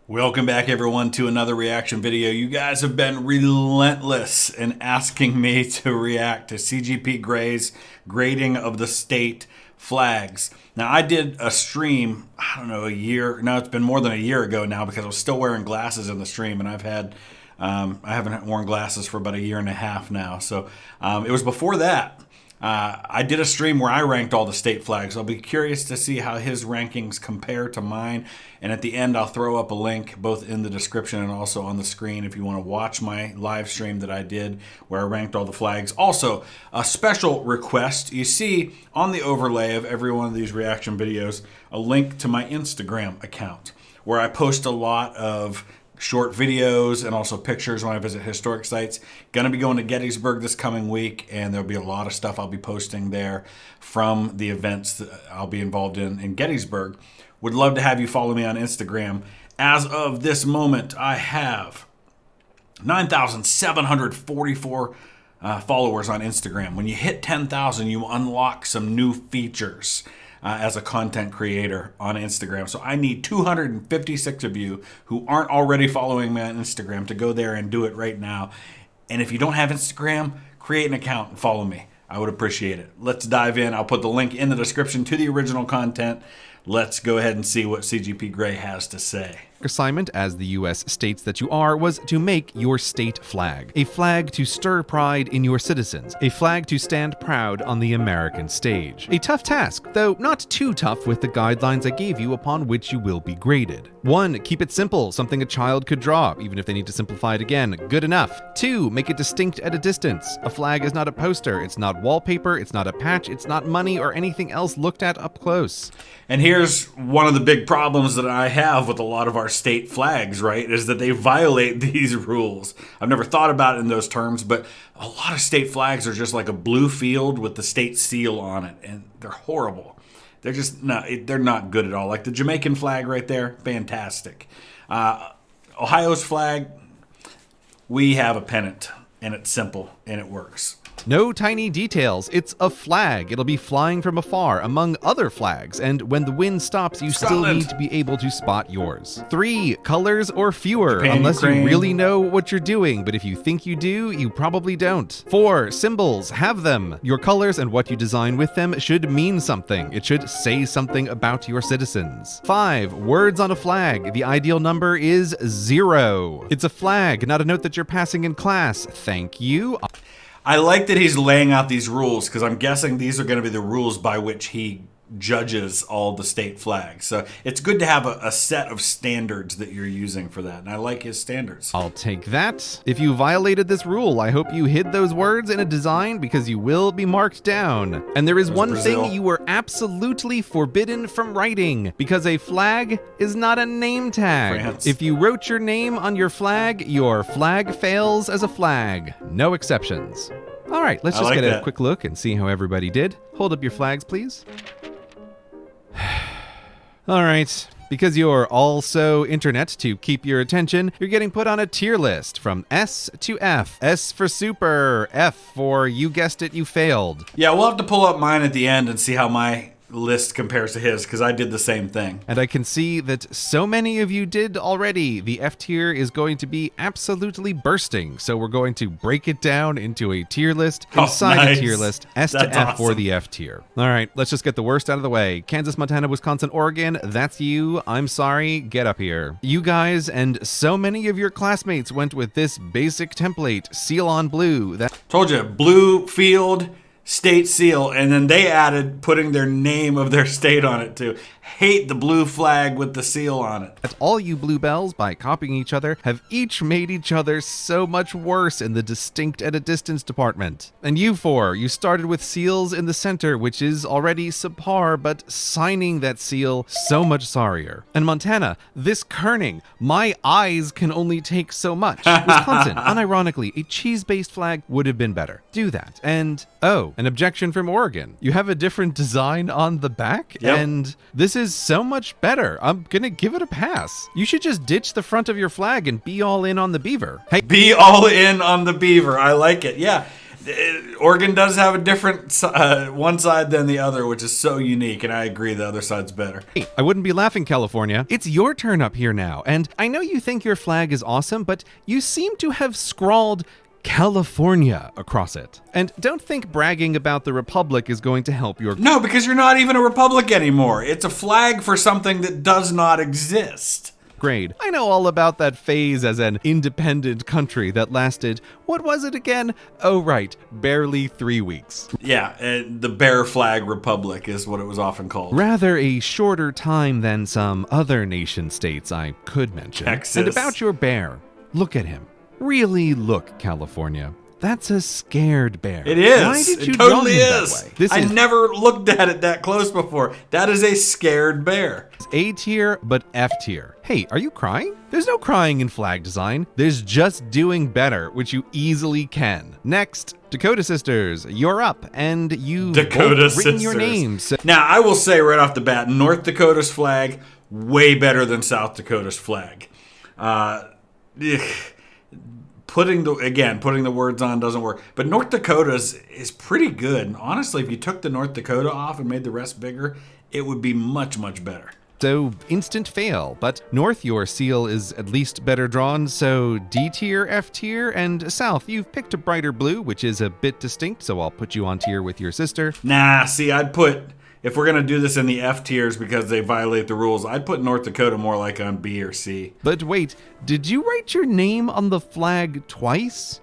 Welcome back, everyone, to another reaction video. You guys have been relentless in asking me to react to CGP Gray's grading of the state flags. Now, I did a stream, I don't know, it's been more than a year ago now because I was still wearing glasses in the stream, and I haven't worn glasses for about a year and a half now. So it was before that. I did a stream where I ranked all the state flags. I'll be curious to see how his rankings compare to mine. And at the end, I'll throw up a link both in the description and also on the screen if you want to watch my live stream that I did where I ranked all the flags. Also, a special request. You see on the overlay of every one of these reaction videos, a link to my Instagram account where I post a lot of short videos and also pictures when I visit historic sites. Gonna be going to Gettysburg this coming week, and there'll be a lot of stuff I'll be posting there from the events that I'll be involved in Gettysburg. Would love to have you follow me on Instagram. As of this moment, I have 9,744 followers on Instagram. When you hit 10,000, you unlock some new features as a content creator on Instagram. So I need 256 of you who aren't already following me on Instagram to go there and do it right now. And if you don't have Instagram, create an account and follow me. I would appreciate it. Let's dive in. I'll put the link in the description to the original content. Let's go ahead and see what CGP Gray has to say. Assignment, as the U.S. states that you are, was to make your state flag. A flag to stir pride in your citizens. A flag to stand proud on the American stage. A tough task, though not too tough with the guidelines I gave you upon which you will be graded. 1. Keep it simple, something a child could draw, even if they need to simplify it again. Good enough. 2. Make it distinct at a distance. A flag is not a poster, it's not wallpaper, it's not a patch, it's not money or anything else looked at up close. And here's one of the big problems that I have with a lot of our state flags, right, is that they violate these rules. I've never thought about it in those terms, but a lot of state flags are just like a blue field with the state seal on it, and they're horrible. They're not good at all. Like the Jamaican flag right there, fantastic. Ohio's flag, we have a pennant, and it's simple, and it works. No tiny details. It's a flag. It'll be flying from afar among other flags, and when the wind stops, you still need to be able to spot yours. 3. Colors or fewer, Japan, unless Ukraine. you really know what you're doing, but if you think you do, you probably don't. 4. Symbols. Have them. Your colors and what you design with them should mean something. It should say something about your citizens. 5. Words on a flag. The ideal number is 0. It's a flag, not a note that you're passing in class. Thank you. I like that he's laying out these rules because I'm guessing these are going to be the rules by which he judges all the state flags. So it's good to have a set of standards that you're using for that. And I like his standards. I'll take that. If you violated this rule, I hope you hid those words in a design because you will be marked down. And there is one Brazil. thing you were absolutely forbidden from writing, because a flag is not a name tag. France. If you wrote your name on your flag fails as a flag. No exceptions. All right, let's just like get that. a quick look and see how everybody did. Hold up your flags, please. All right, because you're also internet to keep your attention, you're getting put on a tier list from S to F. S for super, F for you guessed it, you failed. Yeah, we'll have to pull up mine at the end and see how my list compares to his because I did the same thing. And I can see that so many of you did already. The F tier is going to be absolutely bursting, so we're going to break it down into a tier list inside nice. a tier list, S That's to F for awesome. the F tier. All right, let's just get the worst out of the way. Kansas, Montana, Wisconsin, Oregon, that's you. I'm sorry, get up here. You guys and so many of your classmates went with this basic template, seal on blue. Told you, blue field, state seal, and then they added putting their name of their state on it too. Hate the blue flag with the seal on it. All you bluebells, by copying each other, have each made each other so much worse in the distinct at a distance department. And you four, you started with seals in the center, which is already subpar, but signing that seal, so much sorrier. And Montana, this kerning, my eyes can only take so much. Wisconsin, unironically, a cheese-based flag would have been better. Do that. And, oh, an objection from Oregon. You have a different design on the back, Yep. and this is so much better. I'm gonna give it a pass. You should just ditch the front of your flag and be all in on the beaver. Hey, Be all in on the beaver. I like it. Yeah. Oregon does have a different one side than the other, which is so unique, and I agree the other side's better. Hey, I wouldn't be laughing, California. It's your turn up here now, and I know you think your flag is awesome, but you seem to have scrawled California across it. And don't think bragging about the Republic is going to help your... No, because you're not even a republic anymore. It's a flag for something that does not exist. grade. I know all about that phase as an independent country that lasted, what was it again? Oh, right, barely 3 weeks. Yeah, the Bear Flag Republic is what it was often called. Rather a shorter time than some other nation states I could mention. Texas. And about your bear, look at him. Really look, California. That's a scared bear. It is. Why did you it totally draw him is. that way? I never looked at it that close before. That is a scared bear. A tier, but F tier. Hey, are you crying? There's no crying in flag design. There's just doing better, which you easily can. Next, Dakota Sisters, you're up, and you've both written your names. So now, I will say right off the bat, North Dakota's flag, way better than South Dakota's flag. Putting the words on doesn't work. But North Dakota's is pretty good. And honestly, if you took the North Dakota off and made the rest bigger, it would be much, much better. So, instant fail. But North, your seal is at least better drawn, so D tier, F tier, and South, you've picked a brighter blue, which is a bit distinct, so I'll put you on tier with your sister. Nah, see, if we're going to do this in the F tiers because they violate the rules, I'd put North Dakota more like on B or C. But wait, did you write your name on the flag twice?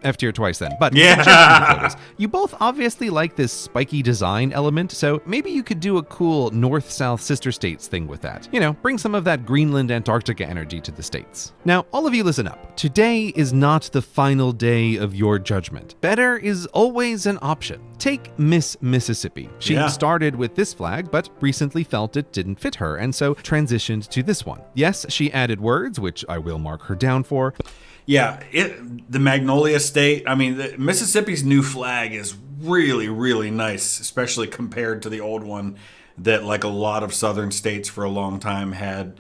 F tier twice then. But yeah. You both obviously like this spiky design element, so maybe you could do a cool North-South sister states thing with that. You know, bring some of that Greenland, Antarctica energy to the states. Now, all of you listen up. Today is not the final day of your judgment. Better is always an option. Take Miss Mississippi. She started with this flag, but recently felt it didn't fit her, and so transitioned to this one. Yes, she added words, which I will mark her down for. Yeah, the Magnolia State, Mississippi's new flag is really, really nice, especially compared to the old one that, like a lot of southern states for a long time, had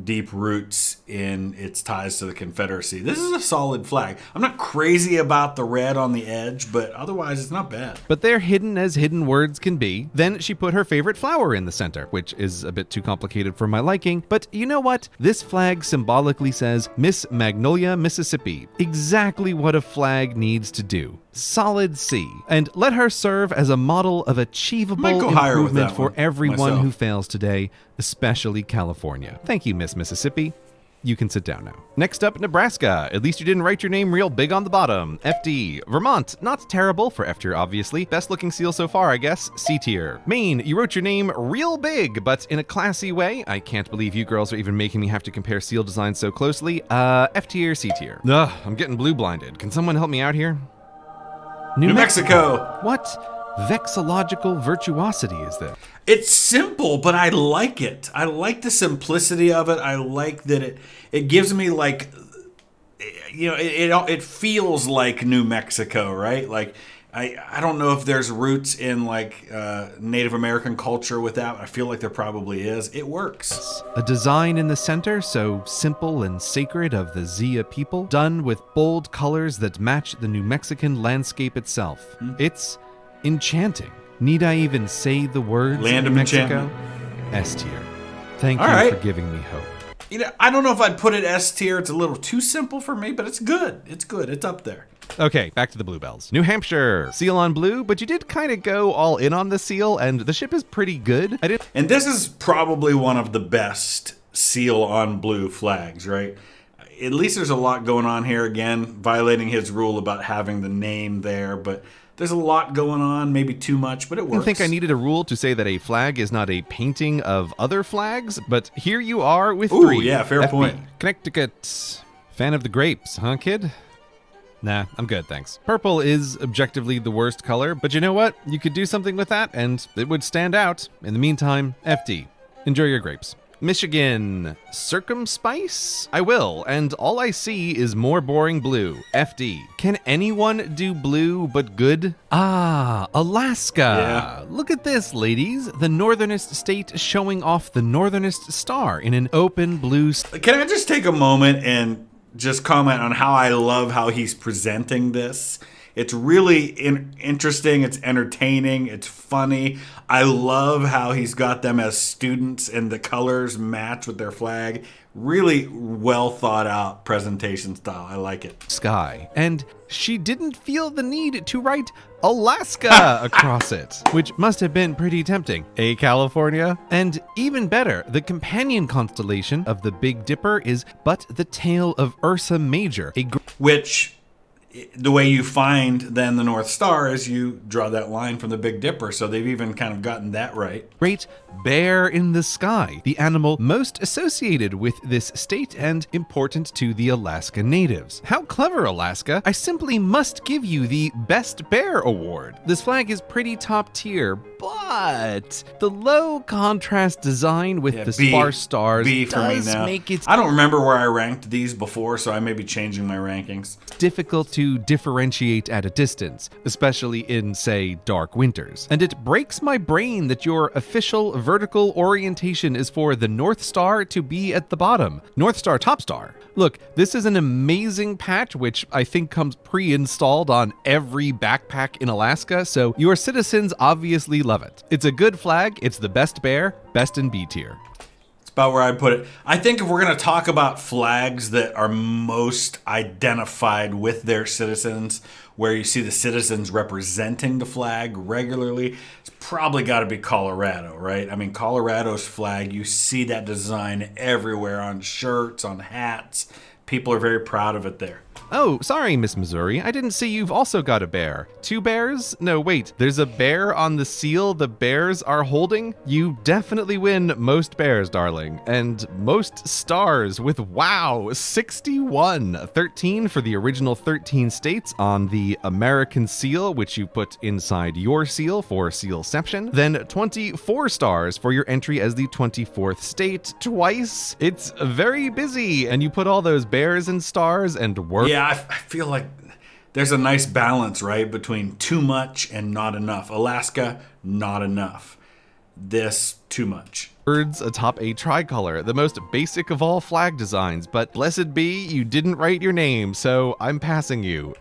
deep roots in its ties to the Confederacy. This is a solid flag. I'm not crazy about the red on the edge, but otherwise it's not bad. But they're hidden as hidden words can be. Then she put her favorite flower in the center, which is a bit too complicated for my liking. But you know what? This flag symbolically says Miss Magnolia, Mississippi. Exactly what a flag needs to do. Solid C. And let her serve as a model of achievable improvement for everyone who fails today, especially California. Thank you, Miss Mississippi. You can sit down now. Next up, Nebraska. At least you didn't write your name real big on the bottom. FD. Vermont. Not terrible for F tier, obviously. Best looking seal so far, I guess. C tier. Maine. You wrote your name real big, but in a classy way. I can't believe you girls are even making me have to compare seal designs so closely. F tier, C tier. Ugh, I'm getting blue blinded. Can someone help me out here? New Mexico. What vexillological virtuosity is this? It's simple, but I like it. I like the simplicity of it. I like that it gives me it feels like New Mexico, right? Like I don't know if there's roots in Native American culture with that. I feel like there probably is. It works. A design in the center, so simple and sacred of the Zia people, done with bold colors that match the New Mexican landscape itself. It's enchanting. Need I even say the words? Land of Mexico? S tier. Thank you for giving me hope. I don't know if I'd put it S tier. It's a little too simple for me, but it's good. It's good. It's up there. Okay, back to the bluebells. New Hampshire, seal on blue, but you did kind of go all in on the seal, and the ship is pretty good. And this is probably one of the best seal on blue flags, right? At least there's a lot going on here, again, violating his rule about having the name there, but there's a lot going on, maybe too much, but it works. I didn't think I needed a rule to say that a flag is not a painting of other flags, but here you are with 3. Ooh, yeah, fair point. Connecticut. Fan of the grapes, huh, kid? Nah, I'm good, thanks. Purple is objectively the worst color, but you know what? You could do something with that, and it would stand out. In the meantime, FD. Enjoy your grapes. Michigan. Circumspice? I will, and all I see is more boring blue. FD. Can anyone do blue but good? Alaska. Yeah. Look at this, ladies. The northernest state showing off the northernest star in an open blue... Can I just take a moment and just comment on how I love how he's presenting this? It's really interesting. It's entertaining. It's funny. I love how he's got them as students and the colors match with their flag. Really well thought out presentation style. I like it. Sky. And she didn't feel the need to write Alaska across it, which must have been pretty tempting. California? And even better, the companion constellation of the Big Dipper is but the tail of Ursa Major, which the way you find then the North Star is you draw that line from the Big Dipper. So they've even kind of gotten that right. Great bear in the sky, the animal most associated with this state and important to the Alaska natives. How clever, Alaska. I simply must give you the Best Bear Award. This flag is pretty top tier, but the low contrast design with the sparse stars does make it... I don't remember where I ranked these before, so I may be changing my rankings. Difficult to differentiate at a distance, especially in, say, dark winters. And it breaks my brain that your official vertical orientation is for the North Star to be at the bottom. North Star, top star. Look, this is an amazing patch, which I think comes pre-installed on every backpack in Alaska, so your citizens obviously love it. It's a good flag, it's the best bear, best in B tier. It's about where I put it. I think if we're going to talk about flags that are most identified with their citizens, where you see the citizens representing the flag regularly, it's probably got to be Colorado, right? I mean, Colorado's flag, you see that design everywhere on shirts, on hats. People are very proud of it there. Oh, sorry, Miss Missouri. I didn't see you've also got a bear. 2 bears? No, wait. There's a bear on the seal the bears are holding? You definitely win most bears, darling. And most stars with, wow, 61. 13 for the original 13 states on the American seal, which you put inside your seal for sealception. Then 24 stars for your entry as the 24th state twice. It's very busy. And you put all those bears and stars and work. Yeah, I feel like there's a nice balance, right, between too much and not enough. Alaska, not enough. This, too much. Birds atop a tricolor, the most basic of all flag designs, but blessed be, you didn't write your name, so I'm passing you.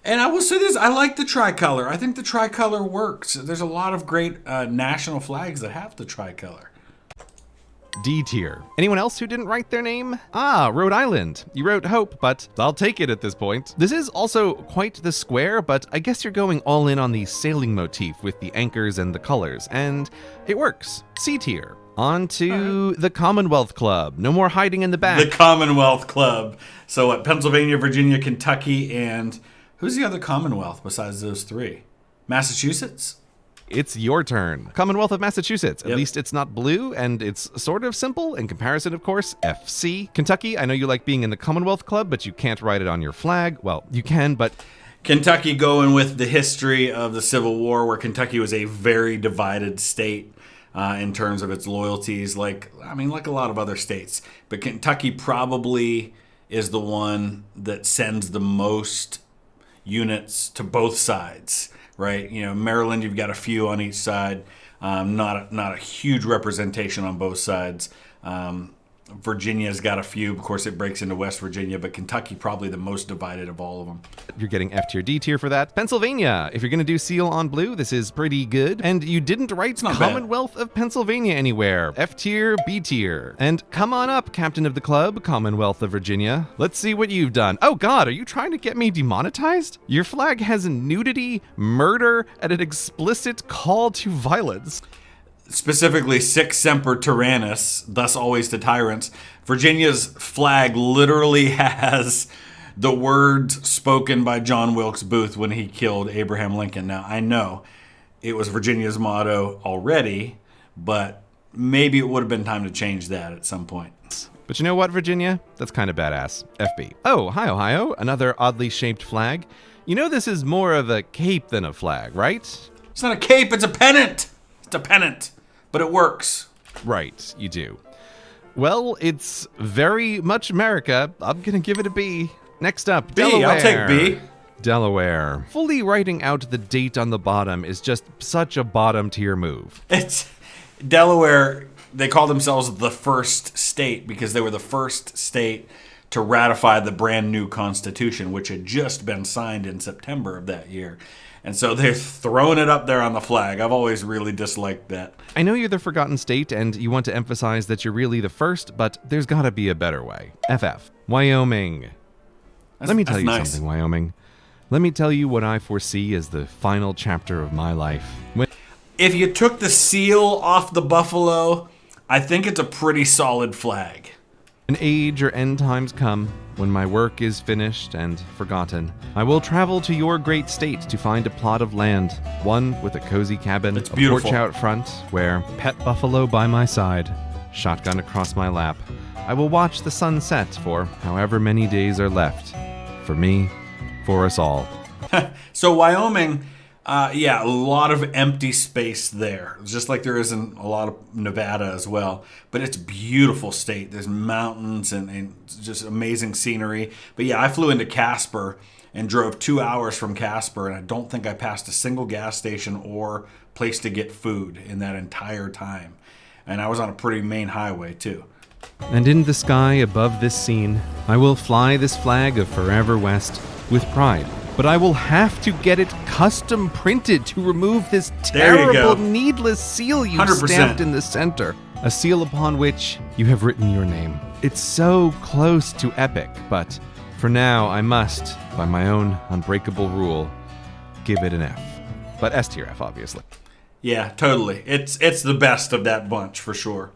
And I will say this, I like the tricolor. I think the tricolor works. There's a lot of great national flags that have the tricolor. D tier. Anyone else who didn't write their name? Ah, Rhode Island. You wrote Hope, but I'll take it at this point. This is also quite the square, but I guess you're going all in on the sailing motif with the anchors and the colors, and it works. C tier. On to the Commonwealth Club. No more hiding in the back. The Commonwealth Club. So what, Pennsylvania, Virginia, Kentucky, and who's the other Commonwealth besides those 3? Massachusetts? It's your turn. Commonwealth of Massachusetts. At least it's not blue, and it's sort of simple. In comparison, of course, FC. Kentucky, I know you like being in the Commonwealth Club, but you can't write it on your flag. Well, you can, but... Kentucky going with the history of the Civil War, where Kentucky was a very divided state in terms of its loyalties, like a lot of other states. But Kentucky probably is the one that sends the most units to both sides. Right, Maryland, you've got a few on each side, not a huge representation on both sides. Virginia's got a few. Of course, it breaks into West Virginia, but Kentucky probably the most divided of all of them. You're getting F tier, D tier for that. Pennsylvania, if you're going to do seal on blue, this is pretty good. And you didn't write Commonwealth of Pennsylvania anywhere. F tier, B tier. And come on up, Captain of the Club, Commonwealth of Virginia. Let's see what you've done. Oh God, are you trying to get me demonetized? Your flag has nudity, murder, and an explicit call to violence. Specifically, Sic Semper Tyrannis, thus always to tyrants. Virginia's flag literally has the words spoken by John Wilkes Booth when he killed Abraham Lincoln. Now, I know it was Virginia's motto already, but maybe it would have been time to change that at some point. But you know what, Virginia? That's kind of badass. FB. Oh, hi, Ohio. Another oddly shaped flag. You know this is more of a cape than a flag, right? It's not a cape, it's a pennant. It's a pennant. But it works. Right, you do. Well, it's very much America. I'm going to give it a B. Next up, B, Delaware. I'll take B. Delaware. Fully writing out the date on the bottom is just such a bottom tier move. It's Delaware, they call themselves the first state because they were the first state to ratify the brand new Constitution, which had just been signed in September of that year. And so they're throwing it up there on the flag. I've always really disliked that. I know you're the forgotten state and you want to emphasize that you're really the first, but there's gotta be a better way. FF. Wyoming. Let me tell you something, Wyoming. Let me tell you what I foresee as the final chapter of my life. If you took the seal off the buffalo, I think it's a pretty solid flag. When age or end times come, when my work is finished and forgotten, I will travel to your great state to find a plot of land, one with a cozy cabin, a porch out front, where pet buffalo by my side, shotgun across my lap. I will watch the sun set for however many days are left. For me, for us all. So Wyoming, a lot of empty space there, just like there is in a lot of Nevada as well. But it's a beautiful state. There's mountains and just amazing scenery. But yeah, I flew into Casper and drove 2 hours from Casper, and I don't think I passed a single gas station or place to get food in that entire time. And I was on a pretty main highway too. And in the sky above this scene, I will fly this flag of Forever West with pride. But I will have to get it custom printed to remove this terrible, needless seal you've 100%. Stamped in the center. A seal upon which you have written your name. It's so close to epic, but for now I must, by my own unbreakable rule, give it an F. But S tier F, obviously. Yeah, totally. It's the best of that bunch, for sure.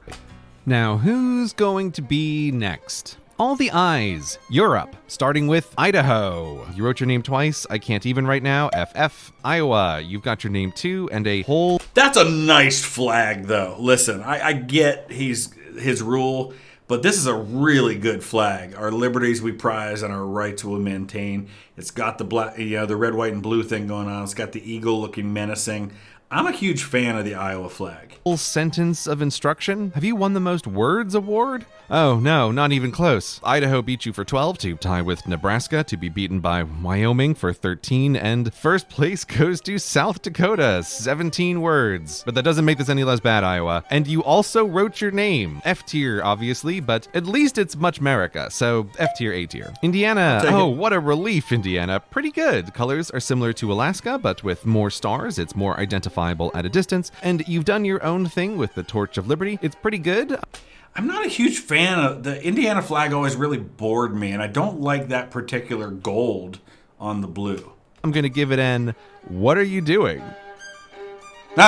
Now, who's going to be next? All the I's. Europe, starting with Idaho. You wrote your name twice. I can't even right now. FF. Iowa. You've got your name too, and a whole... That's a nice flag, though. Listen, I get his rule, but this is a really good flag. Our liberties we prize and our rights we'll maintain. It's got the black, the red, white, and blue thing going on. It's got the eagle looking menacing. I'm a huge fan of the Iowa flag. Full sentence of instruction? Have you won the most words award? Oh, no, not even close. Idaho beat you for 12 to tie with Nebraska to be beaten by Wyoming for 13, and first place goes to South Dakota, 17 words. But that doesn't make this any less bad, Iowa. And you also wrote your name. F tier, obviously, but at least it's much America, so F tier, A tier. Indiana. Oh, what a relief, Indiana. Pretty good. Colors are similar to Alaska, but with more stars, it's more identifiable at a distance. And you've done your own thing with the Torch of Liberty. It's pretty good. I'm not a huge fan of the Indiana flag. Always really bored me, and I don't like that particular gold on the blue. I'm gonna give it an what are you doing? They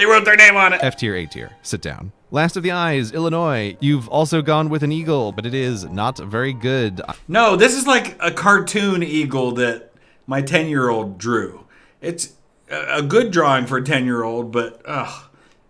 wrote their name on it. F tier, A tier. Sit down. Last of the I's, Illinois. You've also gone with an eagle, but it is not very good. No, this is like a cartoon eagle that my 10-year-old drew. It's a good drawing for a 10-year-old, but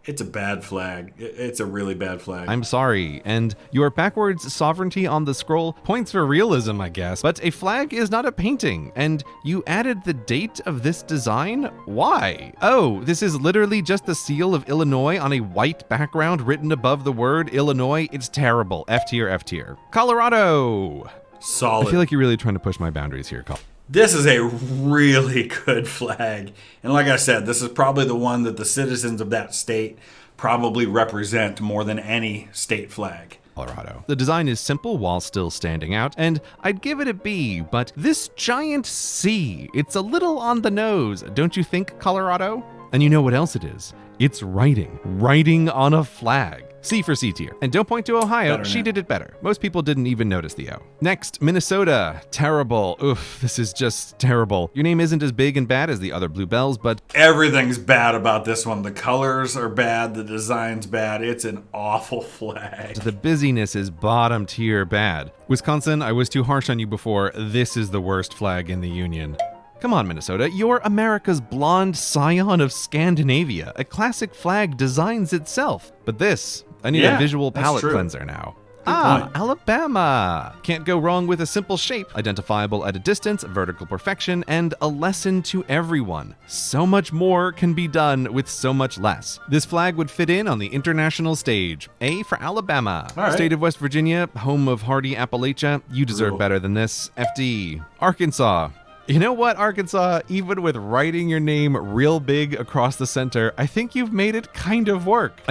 it's a bad flag. It's a really bad flag. I'm sorry. And your backwards sovereignty on the scroll points for realism, I guess. But a flag is not a painting. And you added the date of this design? Why? Oh, this is literally just the seal of Illinois on a white background written above the word Illinois. It's terrible. F tier, F tier. Colorado. Solid. I feel like you're really trying to push my boundaries here, Col. This is a really good flag. And like I said, this is probably the one that the citizens of that state probably represent more than any state flag. Colorado. The design is simple while still standing out, and I'd give it a B, but this giant C, it's a little on the nose, don't you think, Colorado? And you know what else it is? It's writing on a flag. C for C tier. And don't point to Ohio, she did it better. Most people didn't even notice the O. Next, Minnesota. Terrible. Oof, this is just terrible. Your name isn't as big and bad as the other bluebells, but... Everything's bad about this one. The colors are bad, the design's bad. It's an awful flag. The busyness is bottom tier bad. Wisconsin, I was too harsh on you before. This is the worst flag in the Union. Come on, Minnesota, you're America's blonde scion of Scandinavia. A classic flag designs itself. But this, I need a visual palette cleanser now. Alabama. Can't go wrong with a simple shape, identifiable at a distance, vertical perfection, and a lesson to everyone. So much more can be done with so much less. This flag would fit in on the international stage. A for Alabama. Right. State of West Virginia, home of hardy Appalachia. You deserve better than this. FD. Arkansas. You know what, Arkansas? Even with writing your name real big across the center, I think you've made it kind of work.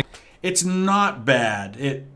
It's not bad.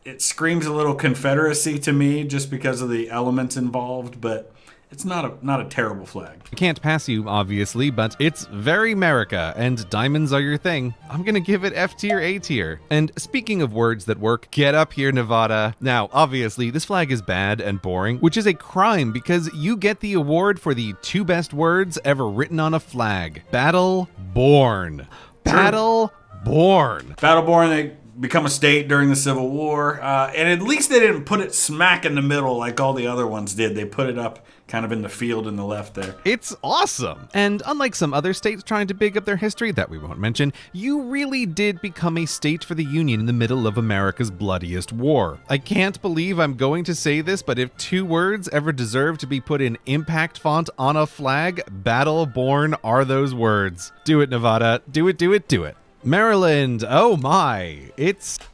It screams a little Confederacy to me just because of the elements involved, but it's not a terrible flag. I can't pass you, obviously, but it's very America, and diamonds are your thing. I'm gonna give it F tier, A tier. And speaking of words that work, get up here, Nevada. Now, obviously, this flag is bad and boring, which is a crime because you get the award for the 2 best words ever written on a flag. Battle born. Battle born. Battle born, they become a state during the Civil War, and at least they didn't put it smack in the middle like all the other ones did. They put it up kind of in the field in the left there. It's awesome. And unlike some other states trying to big up their history that we won't mention, you really did become a state for the Union in the middle of America's bloodiest war. I can't believe I'm going to say this, but if 2 words ever deserve to be put in impact font on a flag, battle born are those words. Do it, Nevada. Do it, do it, do it. Maryland, oh my,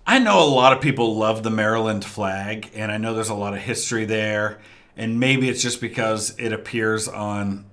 I know a lot of people love the Maryland flag, and I know there's a lot of history there, and maybe it's just because it appears on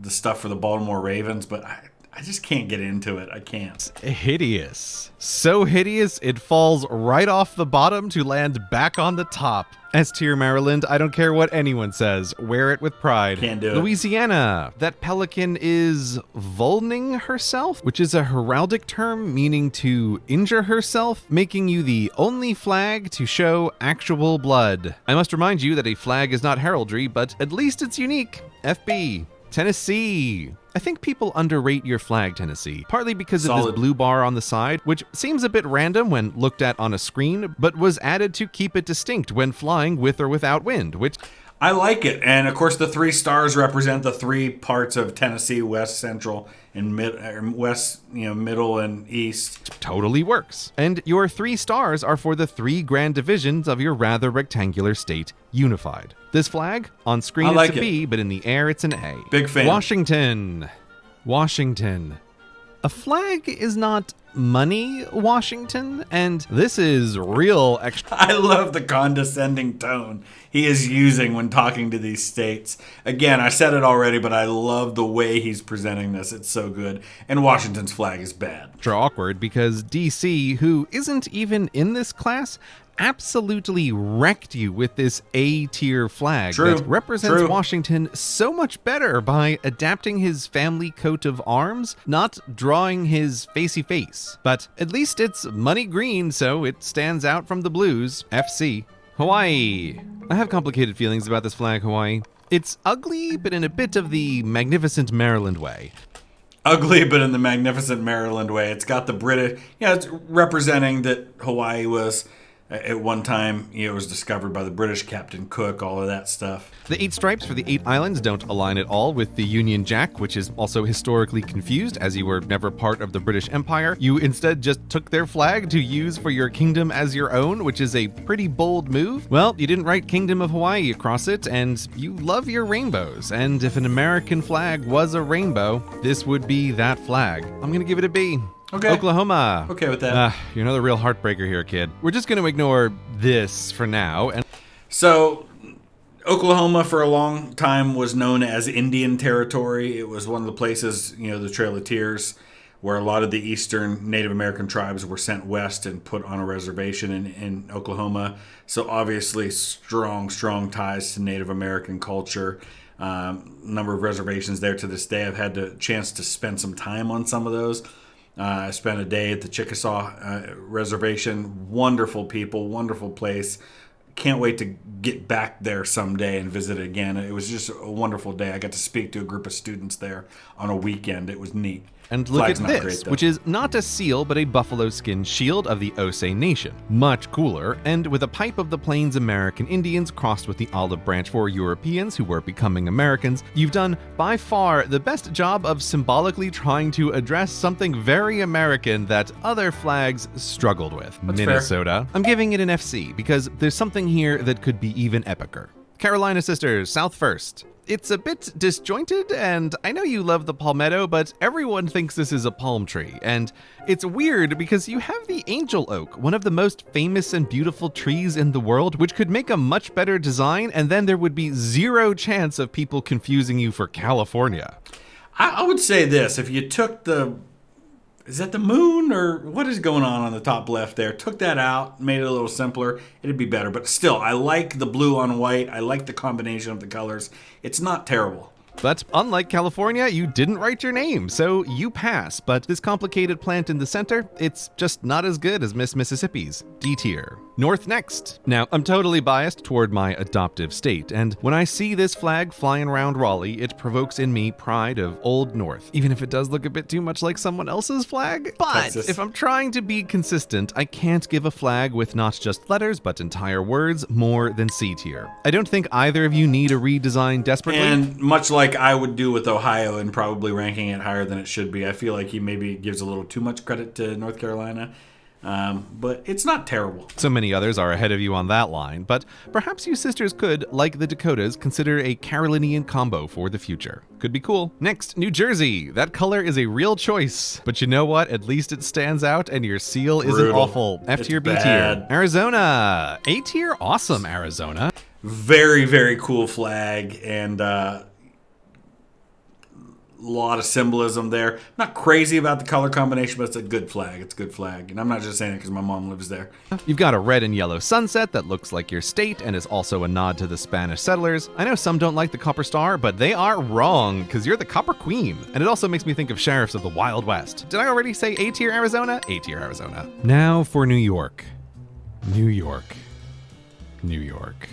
the stuff for the Baltimore Ravens, but I just can't get into it. I can't. Hideous. So hideous, it falls right off the bottom to land back on the top. S tier Maryland, I don't care what anyone says. Wear it with pride. Can't do it. Louisiana, that pelican is vulning herself, which is a heraldic term meaning to injure herself, making you the only flag to show actual blood. I must remind you that a flag is not heraldry, but at least it's unique. FB. Tennessee. I think people underrate your flag, Tennessee, partly because of this blue bar on the side, which seems a bit random when looked at on a screen, but was added to keep it distinct when flying with or without wind, which I like it. And of course, the 3 stars represent the 3 parts of Tennessee: West, Central, and West, Middle, and East. Totally works. And your 3 stars are for the 3 grand divisions of your rather rectangular state unified. This flag, on screen it's a B, but in the air it's an A. Big fan. Washington. A flag is not money, Washington, and this is real extra. I love the condescending tone he is using when talking to these states. Again, I said it already, but I love the way he's presenting this. It's so good. And Washington's flag is bad. Extra awkward because DC, who isn't even in this class, absolutely wrecked you with this A-tier flag that represents Washington so much better by adapting his family coat of arms, not drawing his facey face. But at least it's money green, so it stands out from the blues. FC. Hawaii. I have complicated feelings about this flag, Hawaii. It's ugly, but in a bit of the magnificent Maryland way. Ugly, but in the magnificent Maryland way. It's got the British, it's representing that Hawaii was, at one time, it was discovered by the British Captain Cook, all of that stuff. The 8 stripes for the 8 islands don't align at all with the Union Jack, which is also historically confused, as you were never part of the British Empire. You instead just took their flag to use for your kingdom as your own, which is a pretty bold move. Well, you didn't write Kingdom of Hawaii across it, and you love your rainbows. And if an American flag was a rainbow, this would be that flag. I'm gonna give it a B. Okay. Oklahoma. Okay with that. You're another real heartbreaker here, kid. We're just going to ignore this for now. So, Oklahoma for a long time was known as Indian Territory. It was one of the places, the Trail of Tears, where a lot of the eastern Native American tribes were sent west and put on a reservation in Oklahoma. So obviously strong ties to Native American culture. Number of reservations there to this day. I've had the chance to spend some time on some of those. I spent a day at the Chickasaw Reservation. Wonderful people, wonderful place. Can't wait to get back there someday and visit it again. It was just a wonderful day. I got to speak to a group of students there on a weekend. It was neat. And look at this, which is not a seal, but a buffalo skin shield of the Osage Nation. Much cooler, and with a pipe of the Plains American Indians crossed with the olive branch for Europeans who were becoming Americans, you've done by far the best job of symbolically trying to address something very American that other flags struggled with. That's Minnesota. Fair. I'm giving it an FC because there's something here that could be even epicer. Carolina Sisters, South First. It's a bit disjointed, and I know you love the palmetto, but everyone thinks this is a palm tree. And it's weird because you have the angel oak, one of the most famous and beautiful trees in the world, which could make a much better design, and then there would be zero chance of people confusing you for California. I would say this, if you took the is that the moon or what is going on the top left there? Took that out, made it a little simpler. It'd be better, but still, I like the blue on white. I like the combination of the colors. It's not terrible. But unlike California, you didn't write your name, so you pass. But this complicated plant in the center, it's just not as good as Miss Mississippi's. D tier. North next. Now, I'm totally biased toward my adoptive state, and when I see this flag flying around Raleigh, it provokes in me pride of Old North, even if it does look a bit too much like someone else's flag. But Texas. if I'm trying to be consistent, I can't give a flag with not just letters, but entire words more than C tier. I don't think either of you need a redesign desperately. And much like I would do with Ohio and probably ranking it higher than it should be, I feel like he maybe gives a little too much credit to North Carolina. But it's not terrible. So many others are ahead of you on that line, but perhaps you sisters could, like the Dakotas, consider a Carolinian combo for the future. Could be cool. Next, New Jersey. That color is a real choice, but you know what? At least it stands out and your seal isn't Brutal. awful. F tier, It's B tier. bad. Arizona. A tier, awesome Arizona. Very, very cool flag, and lot of symbolism there. Not crazy about the color combination, but it's a good flag. It's a good flag. And I'm not just saying it because my mom lives there. You've got a red and yellow sunset that looks like your state and is also a nod to the Spanish settlers. I know some don't like the Copper Star, but they are wrong because you're the Copper Queen. And it also makes me think of sheriffs of the Wild West. Did I already say A tier Arizona? A tier Arizona. Now for New York. New York. New York.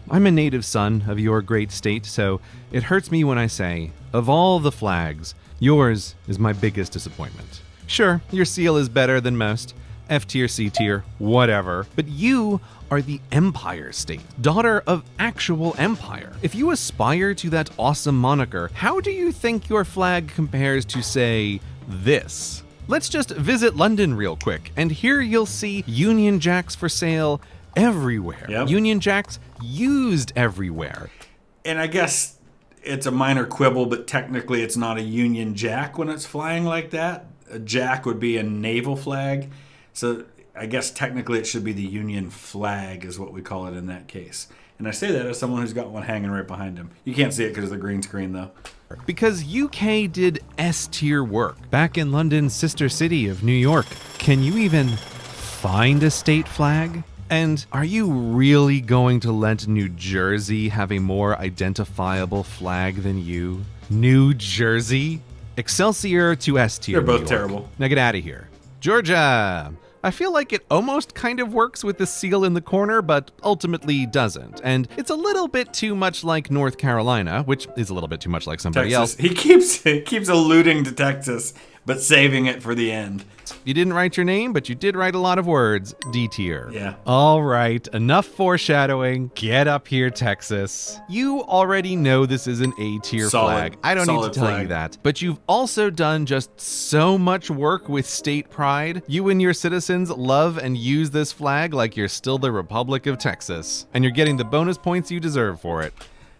I'm a native son of your great state, so it hurts me when I say, of all the flags, yours is my biggest disappointment. Sure, your seal is better than most, F tier, C tier, whatever, but you are the Empire State, daughter of actual empire. If you aspire to that awesome moniker, how do you think your flag compares to, say, this? Let's just visit London real quick, and here you'll see Union Jacks for sale everywhere. Yep. Union Jacks used everywhere. And I guess it's a minor quibble, but technically it's not a Union Jack when it's flying like that. A Jack would be a naval flag. So I guess technically it should be the Union flag is what we call it in that case. And I say that as someone who's got one hanging right behind him. You can't see it because of the green screen, though. Because UK did S-tier work back in London's sister city of New York. Can you even find a state flag? And are you really going to let New Jersey have a more identifiable flag than you? New Jersey? Excelsior to S tier. They're both New York. terrible. Now get out of here. Georgia. I feel like it almost kind of works with the seal in the corner, but ultimately doesn't. And it's a little bit too much like North Carolina, which is a little bit too much like somebody Texas. else. He keeps alluding to Texas, but saving it for the end. You didn't write your name, but you did write a lot of words. D tier. Yeah. All right, enough foreshadowing. Get up here, Texas. You already know this is an A tier Solid. flag. I don't need to Solid tell flag. you that. But you've also done just so much work with state pride. You and your citizens love and use this flag like you're still the Republic of Texas. And you're getting the bonus points you deserve for it.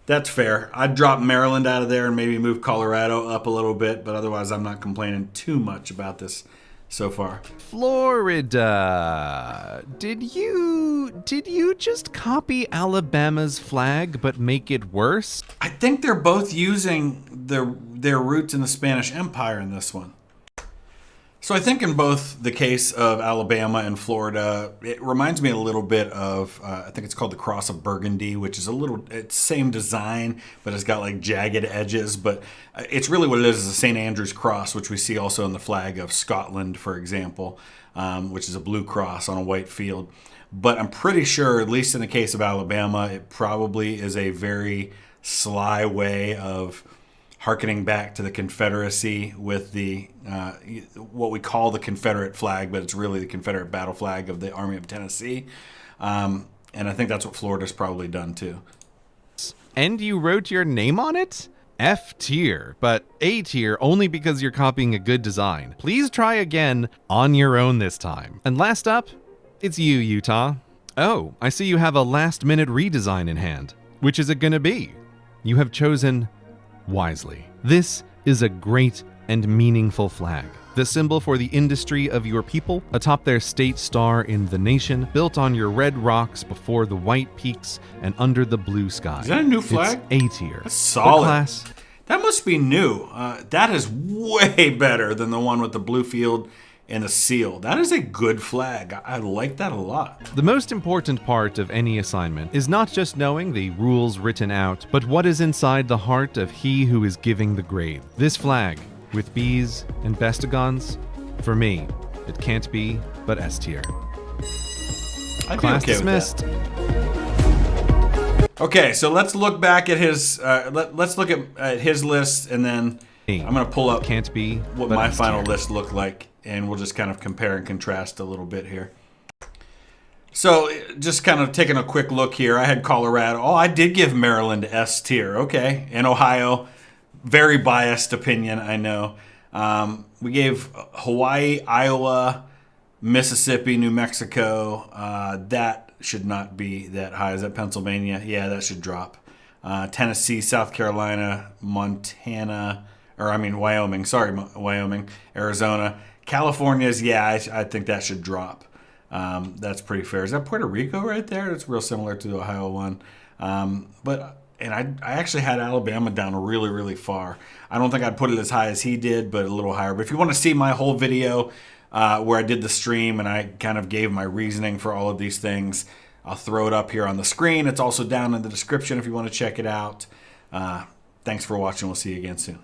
That's fair. I'd drop Maryland out of there and maybe move Colorado up a little bit, but otherwise I'm not complaining too much about this so far. Florida. Did you just copy Alabama's flag but make it worse? I think they're both using their roots in the Spanish Empire in this one. So I think in both the case of Alabama and Florida, it reminds me a little bit of, I think it's called the Cross of Burgundy, which is it's same design, but it's got like jagged edges. But it's really what it is a St. Andrew's cross, which we see also in the flag of Scotland, for example, which is a blue cross on a white field. But I'm pretty sure, at least in the case of Alabama, it probably is a very sly way of hearkening back to the Confederacy with the what we call the Confederate flag, but it's really the Confederate battle flag of the Army of Tennessee. And I think that's what Florida's probably done too. And you wrote your name on it? F tier, but A tier only because you're copying a good design. Please try again on your own this time. And last up, it's you, Utah. Oh, I see you have a last-minute redesign in hand. Which is it gonna be? You have chosen wisely. This is a great and meaningful flag. The symbol for the industry of your people, atop their state star in the nation, built on your red rocks before the white peaks and under the blue sky. Is that a new flag? It's A tier. That's solid. What class That must be new. That is way better than the one with the blue field and a seal. That is a good flag. I like that a lot. The most important part of any assignment is not just knowing the rules written out, but what is inside the heart of he who is giving the grade. This flag, with bees and bestigons, for me, it can't be but S tier. I'd Class be okay dismissed. with that. Okay, so let's look back at his. Let's look at his list, and then I'm going to pull up Can't be what but my S final tier. list looked like, and we'll just kind of compare and contrast a little bit here. So, just kind of taking a quick look here, I had Colorado. Oh, I did give Maryland S tier. Okay, and Ohio, very biased opinion, I know. We gave Hawaii, Iowa, Mississippi, New Mexico. That should not be that high. Is that Pennsylvania? Yeah, that should drop. Tennessee, South Carolina, Wyoming. Sorry, Wyoming, Arizona. California's, yeah, I think that should drop. That's pretty fair. Is that Puerto Rico right there? It's real similar to the Ohio one. I actually had Alabama down really, really far. I don't think I'd put it as high as he did, but a little higher. But if you want to see my whole video where I did the stream and I kind of gave my reasoning for all of these things, I'll throw it up here on the screen. It's also down in the description if you want to check it out. Thanks for watching. We'll see you again soon.